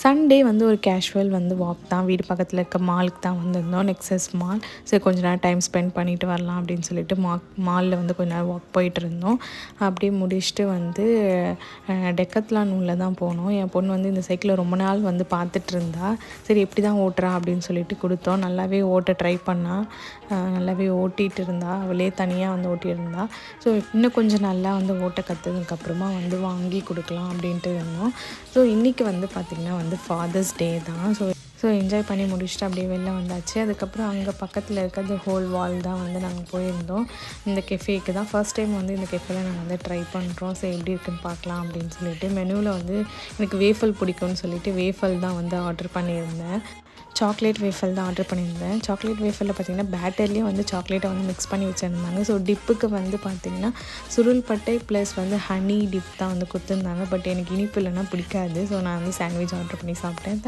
Sunday வந்து ஒரு casual வந்து வாக் தான். வீடு பக்கத்தில் இருக்க மாலுக்கு தான் வந்திருந்தோம். Nexus mall. சரி கொஞ்ச நேரம் டைம் ஸ்பெண்ட் பண்ணிட்டு வரலாம் அப்படின்னு சொல்லிட்டு மாலில் வந்து கொஞ்ச நேரம் வாக் போயிட்டுருந்தோம். அப்படியே முடிச்சுட்டு வந்து டெக்கத்லான் உள்ள தான் போனோம். என் பொண்ணு வந்து இந்த சைக்கிளை ரொம்ப நாள் வந்து பார்த்துட்டு இருந்தா. சரி எப்படி தான் ஓட்டுறா அப்படின்னு சொல்லிட்டு கொடுத்தோம். நல்லாவே ஓட்ட ட்ரை பண்ணா. நல்லாவே ஓட்டிகிட்டு இருந்தா. அவளே தனியாக வந்து ஓட்டியிருந்தா. ஸோ இன்னும் கொஞ்சம் நல்லா வந்து ஓட்ட கற்றுதுக்கப்புறமா வந்து வாங்கி கொடுக்கலாம் அப்படின்ட்டு இருந்தோம். ஸோ இன்றைக்கி வந்து பார்த்திங்கன்னா வந்து ஃபாதர்ஸ் டே தான். ஸோ என்ஜாய் பண்ணி முடிச்சுட்டு அப்படியே வெளில வந்தாச்சு. அதுக்கப்புறம் அங்கே பக்கத்தில் இருக்கிறது ஹோல் வால் தான் வந்து நாங்கள் போயிருந்தோம். இந்த கெஃபேக்கு தான் ஃபர்ஸ்ட் டைம் வந்து இந்த கெஃபேல நாங்கள் வந்து ட்ரை பண்ணுறோம். ஸோ எப்படி இருக்குன்னு பார்க்கலாம் அப்படின்னு சொல்லிட்டு மெனுவில் வந்து எனக்கு வேஃபல் பிடிக்கும்னு சொல்லிட்டு வேஃபல் தான் வந்து ஆர்டர் பண்ணியிருந்தேன். சாக்லேட் வேஃபல் தான் ஆர்டர் பண்ணியிருந்தேன். சாக்லேட் வேஃபலில் பார்த்திங்கன்னா பேட்டர்லேயே வந்து சாக்லேட்டை வந்து மிக்ஸ் பண்ணி வச்சுருந்தாங்க. ஸோ டிப்புக்கு வந்து பார்த்திங்கன்னா சுருள்பட்டை ப்ளஸ் வந்து ஹனி டிப் தான் வந்து கொடுத்துருந்தாங்க. பட் எனக்கு இனிப்பு இல்லைன்னா பிடிக்காது. ஸோ நான் வந்து சாண்ட்விச் ஆர்டர் பண்ணி சாப்பிட்டேன்.